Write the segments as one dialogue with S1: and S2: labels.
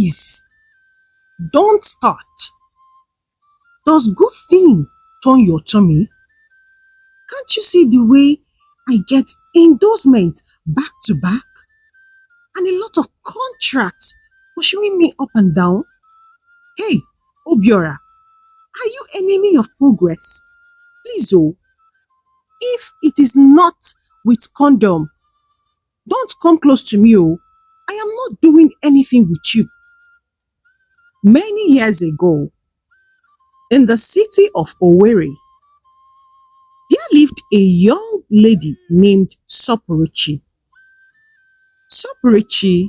S1: please, don't start. Does good thing turn your tummy? Can't you see the way I get endorsement back to back? And a lot of contracts pushing me up and down? Hey, Obora, are you enemy of progress? Please, oh, if it is not with condom, don't come close to me, oh. I am not doing anything with you. Many years ago, in the city of Owerri, there lived a young lady named Soichi. Soichi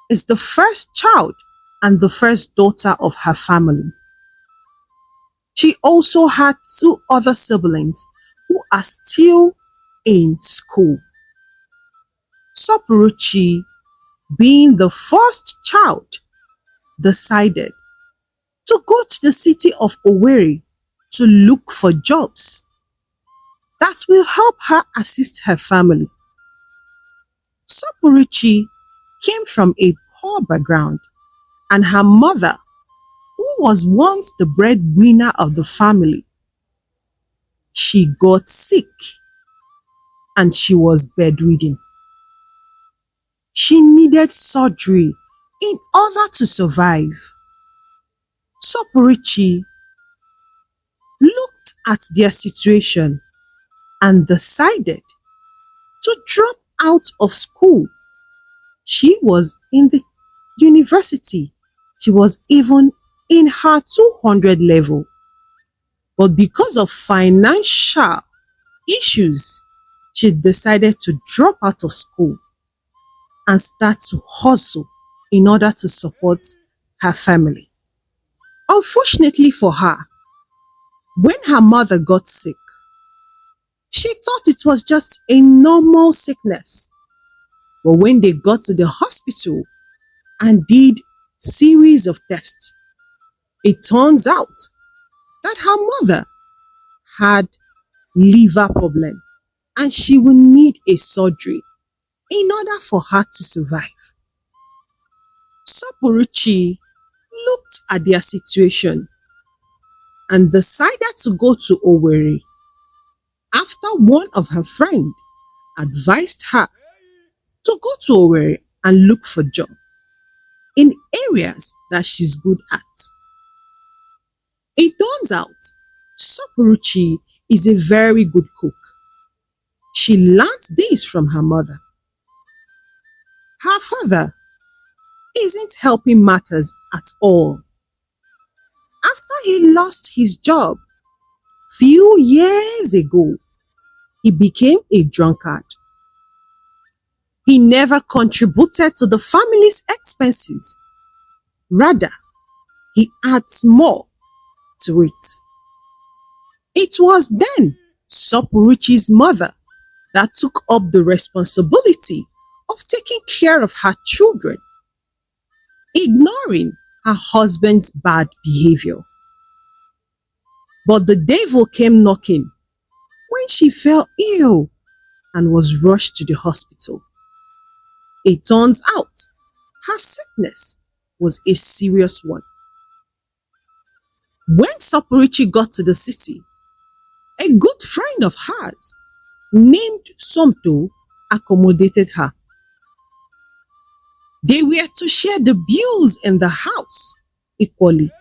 S1: is the first child and the first daughter of her family. She also had two other siblings who are still in school. Soichi, being the first child, decided to go to the city of Owerri to look for jobs that will help her assist her family. Soichi came from a poor background, and her mother, who was once the breadwinner of the family, she got sick and she was bedridden. She needed surgery in order to survive. Soichi looked at their situation and decided to drop out of school. She was in the university. She was even in her 200 level. But because of financial issues, she decided to drop out of school and start to hustle in order to support her family. Unfortunately for her, when her mother got sick, she thought it was just a normal sickness. But when they got to the hospital and did series of tests, it turns out that her mother had liver problem and she will need a surgery in order for her to survive. Soichi looked at their situation and decided to go to Owerri after one of her friends advised her to go to Owerri and look for job in areas that she's good at. It turns out Soichi is a very good cook. She learnt this from her mother. Her father isn't helping matters at all. After he lost his job few years ago, he became a drunkard. He never contributed to the family's expenses. Rather, he adds more to it. It was then Soichi's mother that took up the responsibility of taking care of her children, ignoring her husband's bad behavior. But the devil came knocking when she fell ill and was rushed to the hospital. It turns out her sickness was a serious one. When Soichi got to the city, a good friend of hers named Somto accommodated her. They were to share the bills in the house equally.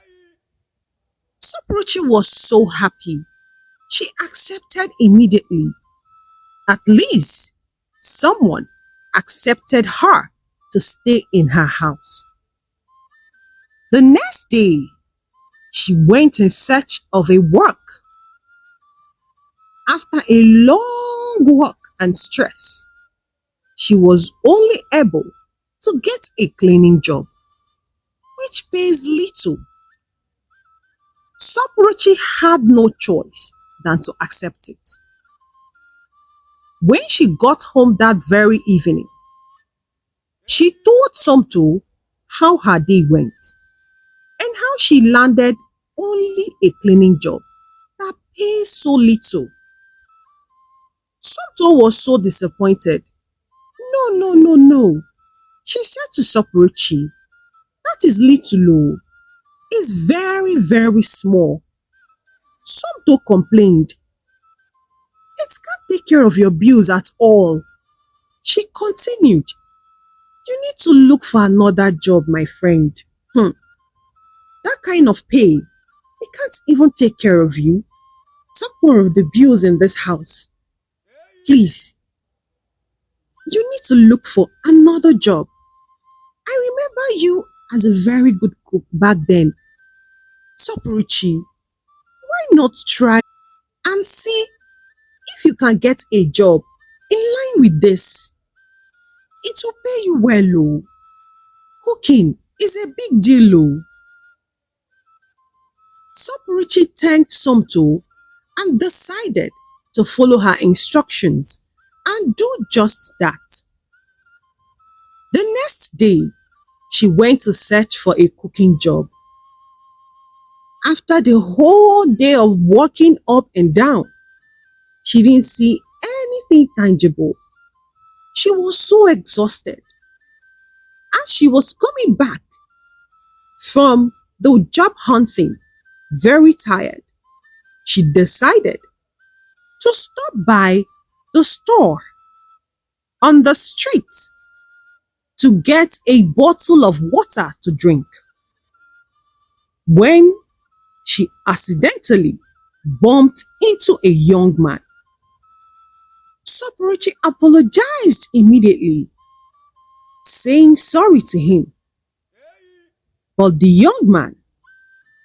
S1: Soichi was so happy. She accepted immediately. At least someone accepted her to stay in her house. The next day, she went in search of a work. After a long work and stress, she was only able to get a cleaning job, which pays little. Soichi had no choice than to accept it. When she got home that very evening, she told Somto how her day went and how she landed only a cleaning job that pays so little. Somto was so disappointed. No. She said to Soichi, That is little. Oh. It's very, very small. Somto complained. It can't take care of your bills at all. She continued. You need to look for another job, my friend. That kind of pay, it can't even take care of you. Talk more of the bills in this house. Please, you need to look for another job. I remember you as a very good cook back then. Sopuruchi, why not try and see if you can get a job in line with this? It will pay you well. Oh. Cooking is a big deal. Oh. Sopuruchi thanked Somto and decided to follow her instructions and do just that. The next day, she went to search for a cooking job. After the whole day of walking up and down, she didn't see anything tangible. She was so exhausted. As she was coming back from the job hunting, very tired, she decided to stop by the store on the street to get a bottle of water to drink. When she accidentally bumped into a young man, Sopuruchi apologized immediately, saying sorry to him. But the young man,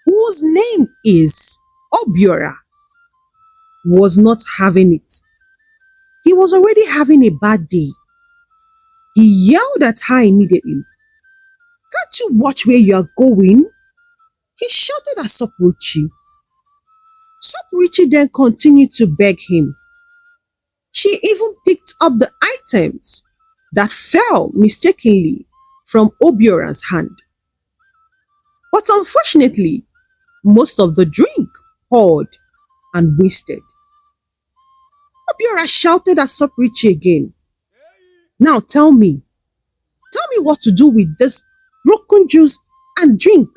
S1: whose name is Obora, was not having it. He was already having a bad day. He yelled at her immediately. Can't you watch where you are going? He shouted at Sopuruchi. Sopuruchi then continued to beg him. She even picked up the items that fell mistakenly from Obiora's hand. But unfortunately, most of the drink poured and wasted. Obiora shouted at Sopuruchi again. Now tell me what to do with this broken juice and drink,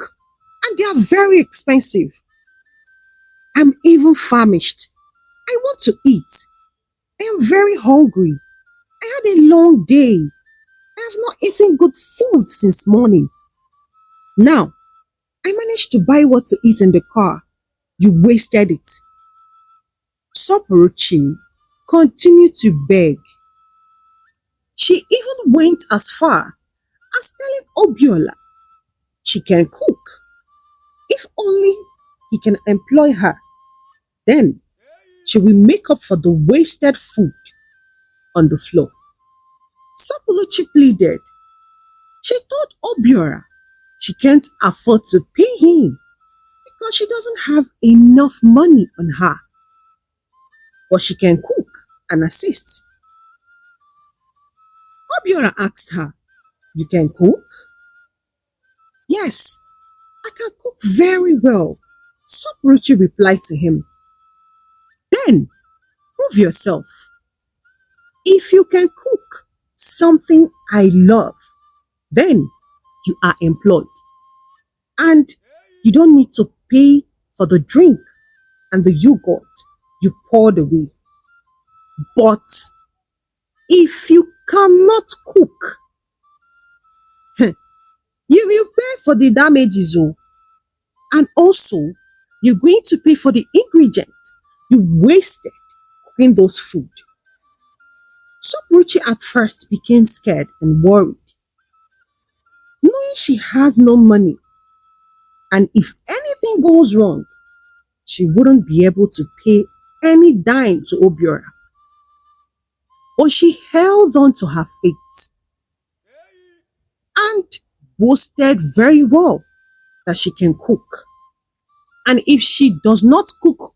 S1: and they are very expensive. I'm even famished. I want to eat. I am very hungry. I had a long day. I have not eaten good food since morning. Now, I managed to buy what to eat in the car. You wasted it. Sopuruchi continued to beg. She even went as far as telling Obiola she can cook. If only he can employ her, then she will make up for the wasted food on the floor. Sopuruchi pleaded. She told Obora she can't afford to pay him because she doesn't have enough money on her. But she can cook and assist. Obiora asked her, you can cook? Yes, I can cook very well. Sopuruchi replied to him. Then, prove yourself. If you can cook something I love, then you are employed. And you don't need to pay for the drink and the yogurt you poured away. But if you cannot cook, you will pay for the damages. And also, you're going to pay for the ingredients you wasted cooking those food. Sopuruchi at first became scared and worried, knowing she has no money, and if anything goes wrong, she wouldn't be able to pay any dime to Obora. But she held on to her faith and boasted very well that she can cook. And if she does not cook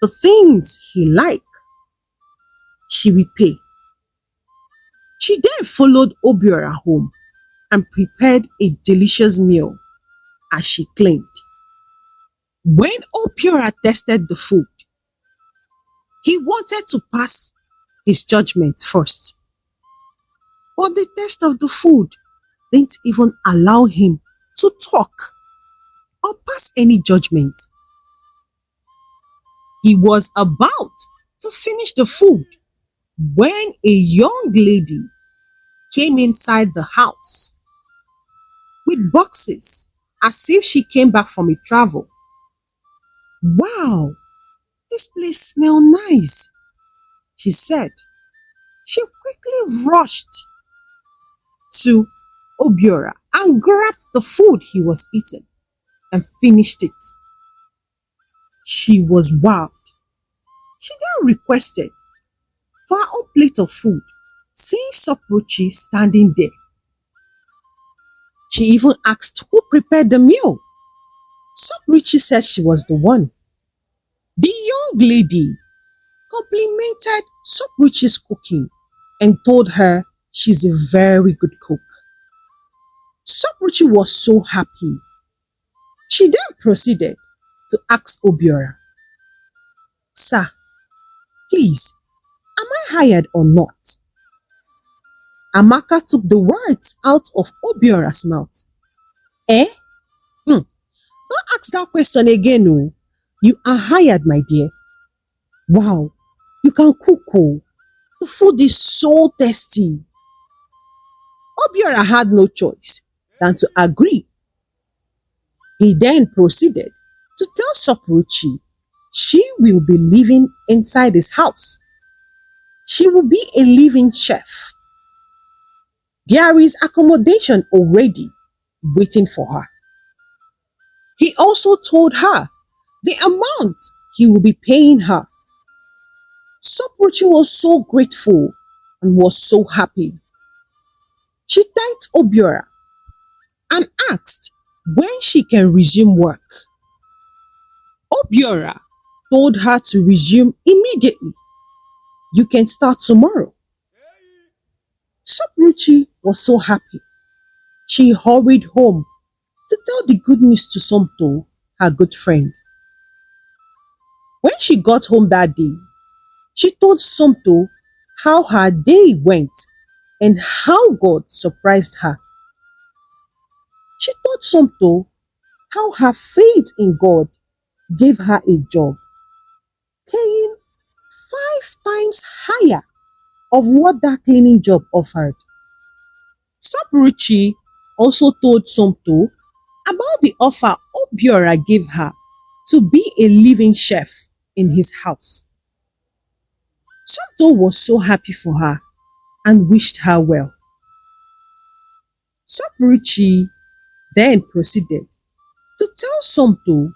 S1: the things he likes, she will pay. She then followed Obora home and prepared a delicious meal, as she claimed. When Obora tasted the food, he wanted to pass his judgment first. But the taste of the food didn't even allow him to talk or pass any judgment. He was about to finish the food when a young lady came inside the house with boxes as if she came back from a travel. "Wow, this place smells nice," she said. She quickly rushed to Obora and grabbed the food he was eating and finished it. She was wowed. She then requested for her own plate of food, seeing Soichi standing there. She even asked who prepared the meal. Soichi said she was the one. The young lady complimented Soichi's cooking and told her she's a very good cook. Soichi was so happy. She then proceeded to ask Obora, "Sir, please, am I hired or not?" Amaka took the words out of Obiora's mouth. "Eh? Don't ask that question again, oh. You are hired, my dear. Wow, you can cook, oh. The food is so tasty." Obiora had no choice than to agree. He then proceeded to tell Soichi she will be living inside his house. She will be a living chef. There is accommodation already waiting for her. He also told her the amount he will be paying her. Soichi was so grateful and was so happy. She thanked Obora and asked when she can resume work. Obora told her to resume immediately. "You can start tomorrow." Soichi was so happy. She hurried home to tell the good news to Somto, her good friend. When she got home that day, she told Somto how her day went and how God surprised her. She told Somto how her faith in God gave her a job, paying 5 times higher of what that cleaning job offered. Soichi also told Somto about the offer Obiora gave her to be a living chef in his house. Somto was so happy for her and wished her well. Soichi then proceeded to tell Somto,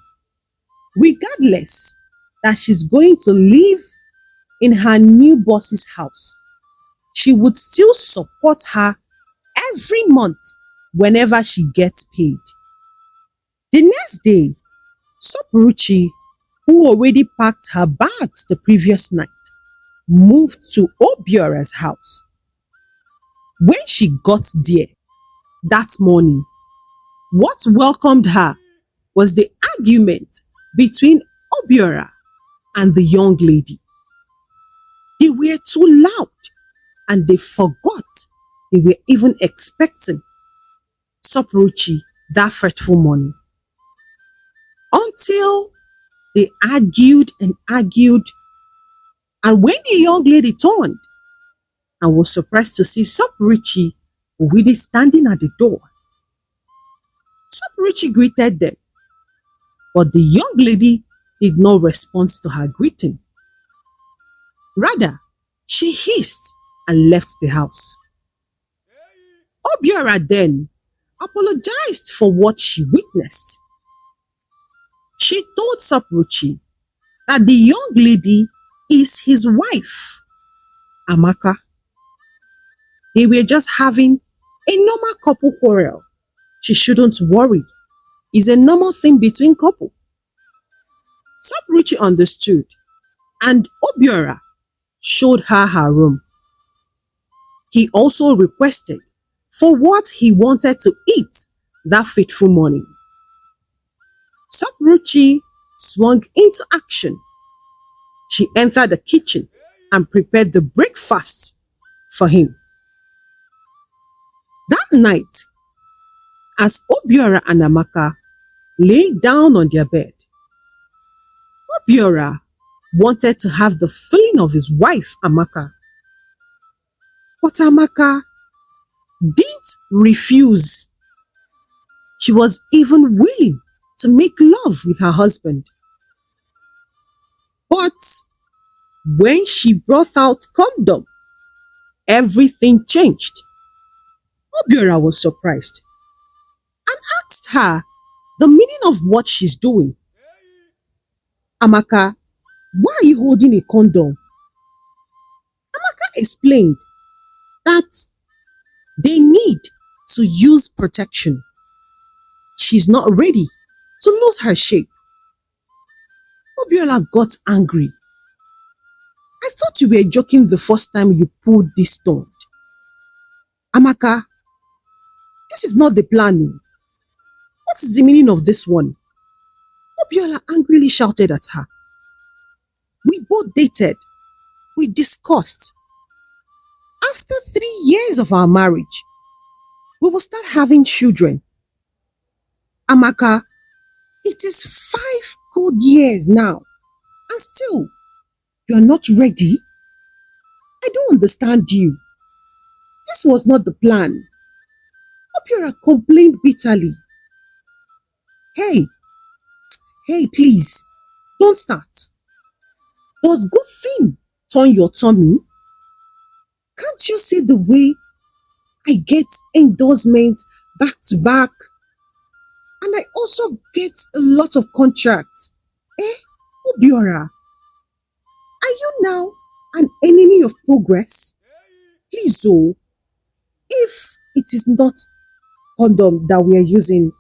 S1: regardless that she's going to live in her new boss's house, she would still support her every month whenever she gets paid. The next day, Soichi, who already packed her bags the previous night, moved to Obiora's house. When she got there that morning, what welcomed her was the argument between Obiora and the young lady. They were too loud and they forgot they were even expecting Soichi that fateful morning. Until they argued and argued, and when the young lady turned and was surprised to see Soichi already standing at the door, Soichi greeted them, but the young lady did not respond to her greeting. Rather, she hissed and left the house. Obiora then apologized for what she witnessed. She told Soichi that the young lady is his wife, Amaka. They were just having a normal couple quarrel. She shouldn't worry. It's a normal thing between couple. Soichi understood, and Obiora showed her her room. He also requested for what he wanted to eat that fateful morning. Soichi swung into action. She entered the kitchen and prepared the breakfast for him. That night, As Obiora and Amaka lay down on their bed, Obiora wanted to have the feeling of his wife, Amaka. But Amaka didn't refuse. She was even willing to make love with her husband. But when she brought out condom, everything changed. Obiora was surprised and asked her the meaning of what she's doing. Amaka, why are you holding a condom? Amaka explained that they need to use protection. She's not ready to lose her shape. Obiora got angry. I thought you were joking the first time you pulled this stunt. Amaka, this is not the plan. What is the meaning of this one? Obiora angrily shouted at her. We both dated. We discussed. After 3 years of our marriage, we will start having children. Amaka, it is 5 good years now, and still, you are not ready? I don't understand you. This was not the plan. Obiora complained bitterly. Hey, please, don't start. Does good thing turn your tummy? Can't you see the way I get endorsements back to back? And I also get a lot of contracts. Obiora, are you now an enemy of progress? Please, if it is not condom that we are using,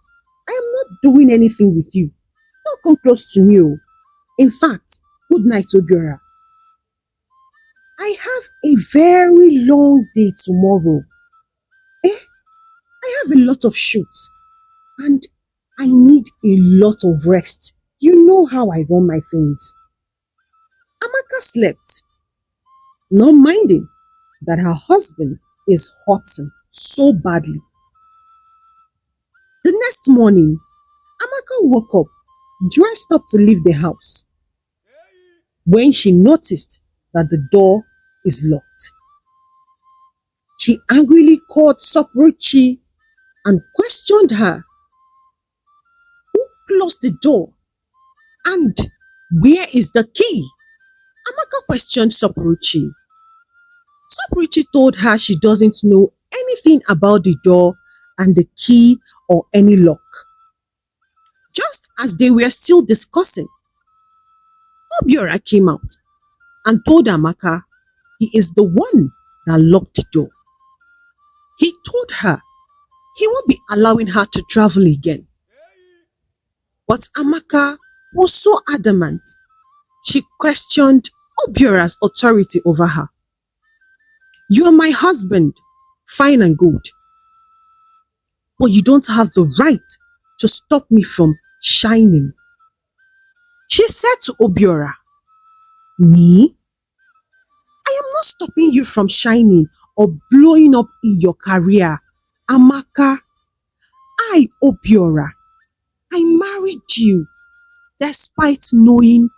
S1: I am not doing anything with you. Don't come close to me. In fact, good night, Obiora. I have a very long day tomorrow. I have a lot of shoots and I need a lot of rest. You know how I run my things. Amaka slept, not minding that her husband is hurting so badly. The next morning, Amaka woke up, dressed up to leave the house, when she noticed that the door is locked. She angrily called Soichi and questioned her. Who closed the door? And where is the key? Amaka questioned Soichi. Soichi told her she doesn't know anything about the door and the key or any lock. Just as they were still discussing, Obiora came out and told Amaka he is the one that locked the door. He told her he won't be allowing her to travel again. But Amaka was so adamant, she questioned Obiora's authority over her. You are my husband, fine and good, but you don't have the right to stop me from shining. She said to Obiora, me? I am not stopping you from shining or blowing up in your career. Amaka, Obiora, I married you despite knowing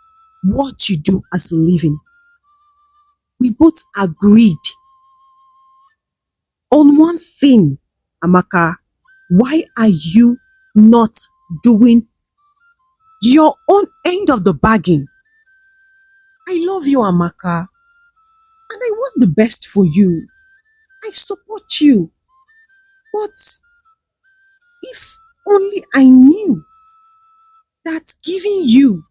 S1: what you do as a living. We both agreed on one thing, Amaka. Why are you not doing your own end of the bargain? I love you, Amaka, and I want the best for you. I support you. But if only I knew that giving you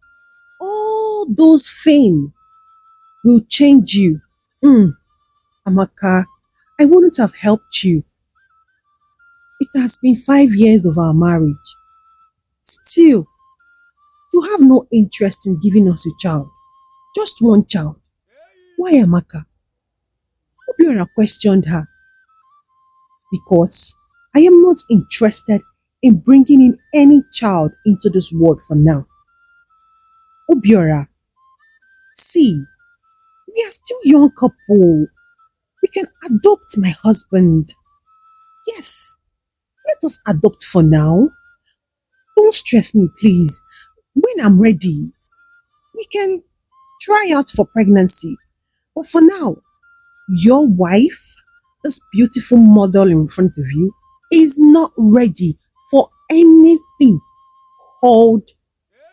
S1: all those fame will change you. Amaka, I wouldn't have helped you. It has been 5 years of our marriage. Still, you have no interest in giving us a child. Just one child. Why, Amaka? Obiora questioned her. Because I am not interested in bringing in any child into this world for now. Obiora, see, we are still young couple. We can adopt my husband. Yes, let us adopt for now. Don't stress me, please. When I'm ready, we can try out for pregnancy. But for now, your wife, this beautiful model in front of you, is not ready for anything called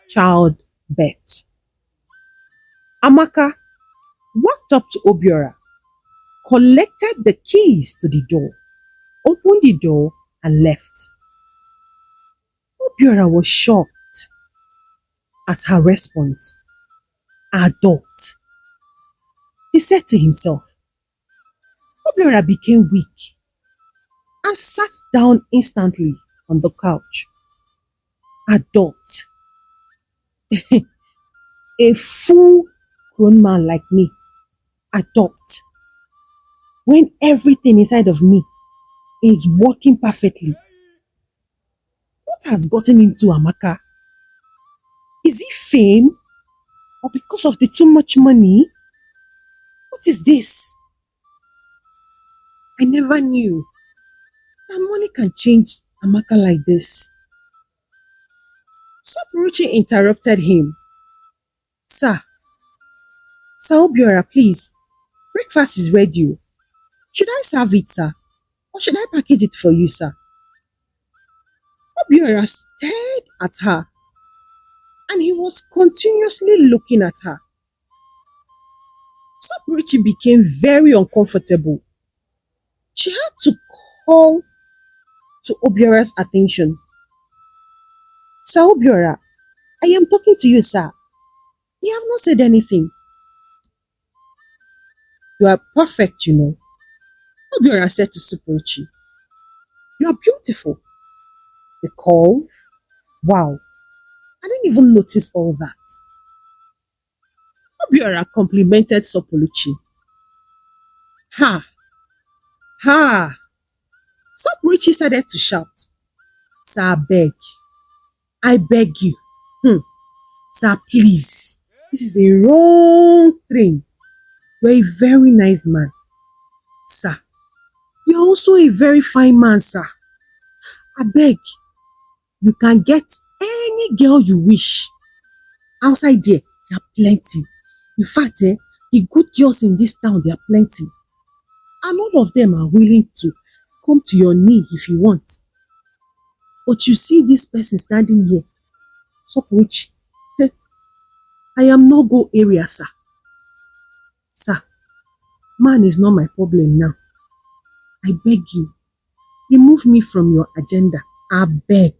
S1: childbirth. Amaka walked up to Obora, collected the keys to the door, opened the door, and left. Obora was shocked at her response. Adopt. He said to himself. Obora became weak and sat down instantly on the couch. Adopt. A full grown man like me. Adopt. When everything inside of me is working perfectly. What has gotten into Amaka? Is it fame? Or because of the too much money? What is this? I never knew that money can change Amaka like this. Sopuruchi interrupted him. Sir Obiora, please. Breakfast is ready. Should I serve it, sir? Or should I package it for you, sir? Obiora stared at her and he was continuously looking at her. Sopuruchi became very uncomfortable. She had to call to Obiora's attention. Sir Obiora, I am talking to you, sir. You have not said anything. You are perfect, you know. Obiora said to Sopuruchi. You are beautiful. The curve. Wow. I didn't even notice all that. Obiora complimented Sopuruchi. Ha! Ha! Sopuruchi started to shout. Sir, I beg you. Sir, please. This is a wrong train. You're a very nice man. Sir, you're also a very fine man, sir. I beg, you can get any girl you wish. Outside there are plenty. In fact, the good girls in this town, they are plenty. And all of them are willing to come to your knee if you want. But you see this person standing here. Sopuruchi, I am no go area, sir. Sir, man is not my problem now. I beg you, remove me from your agenda. I beg.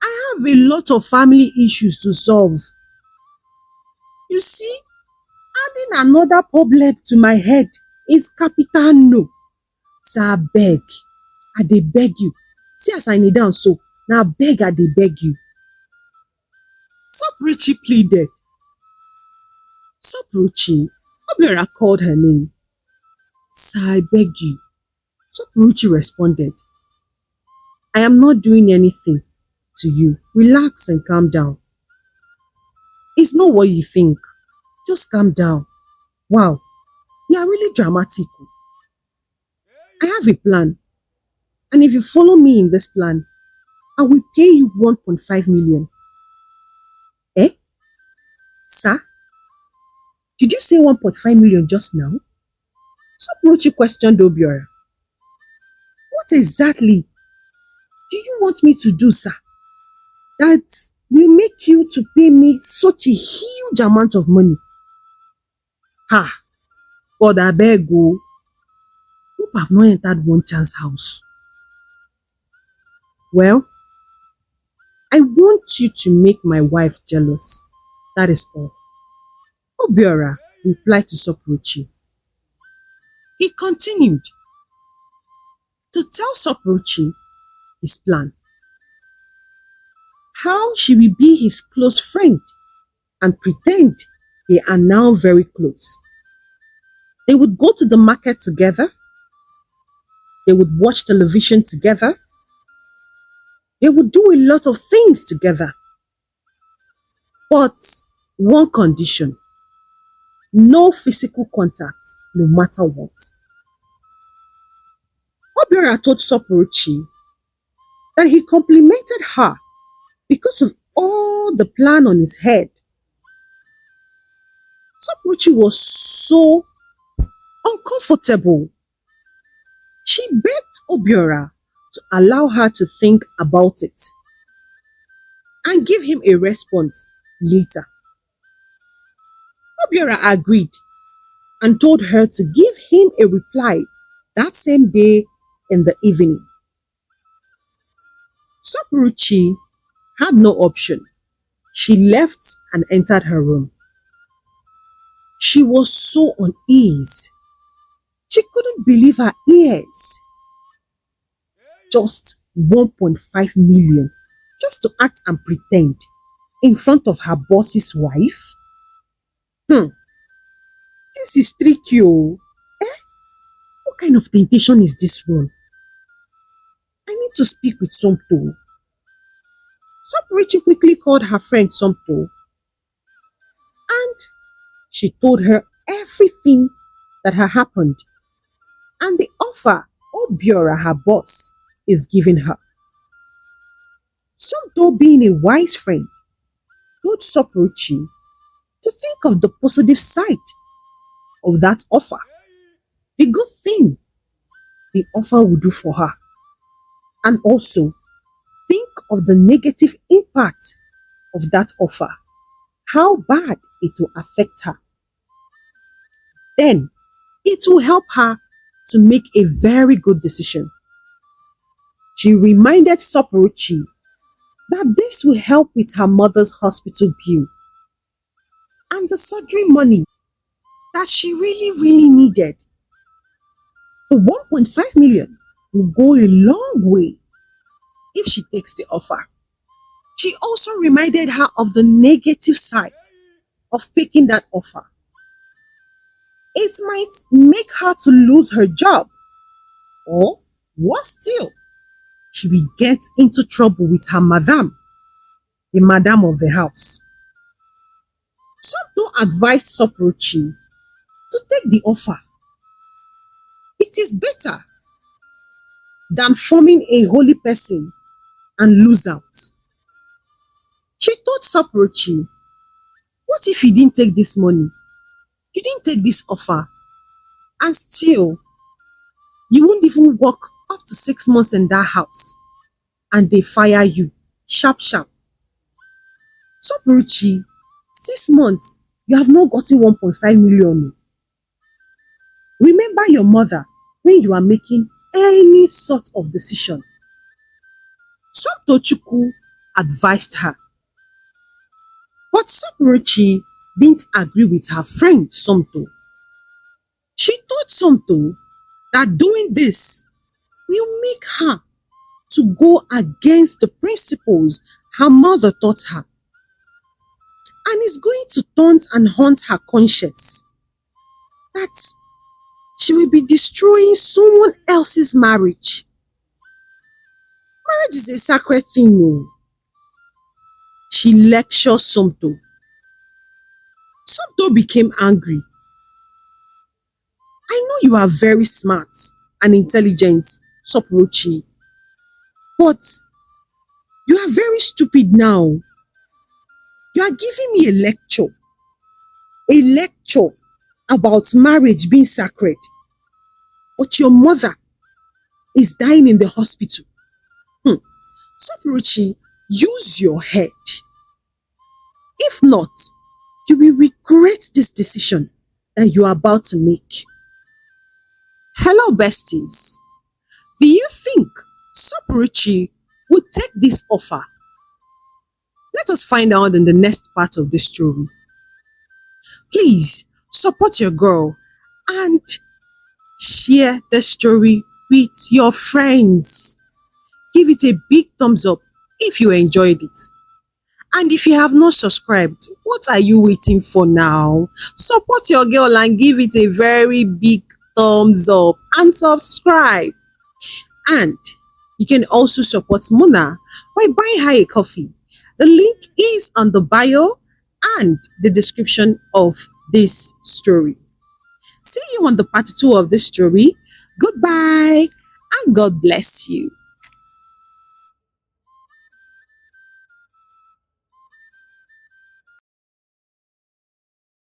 S1: I have a lot of family issues to solve. You see, adding another problem to my head is capital no. Sir, I beg. I dey beg you. See as I kneel down so. Now beg, I dey beg you. Sopuruchi pleaded. Sopuruchi, Obora called her name. Sir, I beg you. Sopuruchi responded. I am not doing anything to you. Relax and calm down. It's not what you think. Just calm down. Wow, you are really dramatic. I have a plan. And if you follow me in this plan, I will pay you 1.5 million. Eh? Sir? Did you say 1.5 million just now? Sopuruchi questioned Obiora. What exactly do you want me to do, sir? That will make you to pay me such a huge amount of money. Ha! God, I beg you. Hope I've not entered one chance house. Well, I want you to make my wife jealous. That is all. Obiora replied to Sopuruchi. He continued to tell Sopuruchi his plan. How she will be his close friend and pretend they are now very close. They would go to the market together. They would watch television together. They would do a lot of things together. But one condition, no physical contact, no matter what. Obora told Sopuruchi that he complimented her because of all the plan on his head. Soichi was so uncomfortable. She begged Obora to allow her to think about it and give him a response later. Obora agreed and told her to give him a reply that same day in the evening. Soichi had no option. She left and entered her room. She was so uneasy. She couldn't believe her ears. Just 1.5 million just to act and pretend in front of her boss's wife? This is tricky. Oh. What kind of temptation is this one? I need to speak with Somto. Soichi quickly called her friend Somto and she told her everything that had happened and the offer Obora, her boss, is giving her. Somto, being a wise friend, told Soichi to think of the positive side of that offer, the good thing the offer would do for her, and also think of the negative impact of that offer, how bad it will affect her. Then it will help her to make a very good decision. She reminded Soichi that this will help with her mother's hospital bill and the surgery money that she really needed. The 1.5 million will go a long way if she takes the offer. She also reminded her of the negative side of taking that offer. It might make her to lose her job, or worse still, she will get into trouble with her madam, the madam of the house. Somto advised Soichi to take the offer. It is better than forming a holy person and lose out. She told Soichi, what if you didn't take this money? You didn't take this offer, and still, you won't even work up to 6 months in that house, and they fire you sharp. Soichi, 6 months, you have not gotten 1.5 million. Remember your mother when you are making any sort of decision. Somto advised her, but Soichi didn't agree with her friend Somto. She told Somto that doing this will make her to go against the principles her mother taught her, and is going to taunt and haunt her conscience, that she will be destroying someone else's marriage. Marriage is a sacred thing. No. She lectured Somto. Somto became angry. I know you are very smart and intelligent, Soichi, but you are very stupid now. You are giving me a lecture about marriage being sacred, but your mother is dying in the hospital. Soichi, use your head. If not, you will regret this decision that you are about to make. Hello, besties. Do you think Soichi would take this offer? Let us find out in the next part of this story. Please support your girl and share the story with your friends. Give it a big thumbs up if you enjoyed it. And if you have not subscribed, what are you waiting for now? Support your girl and give it a very big thumbs up and subscribe. And you can also support Mona by buying her a coffee. The link is on the bio and the description of this story. See you on the part 2 of this story. Goodbye and God bless you.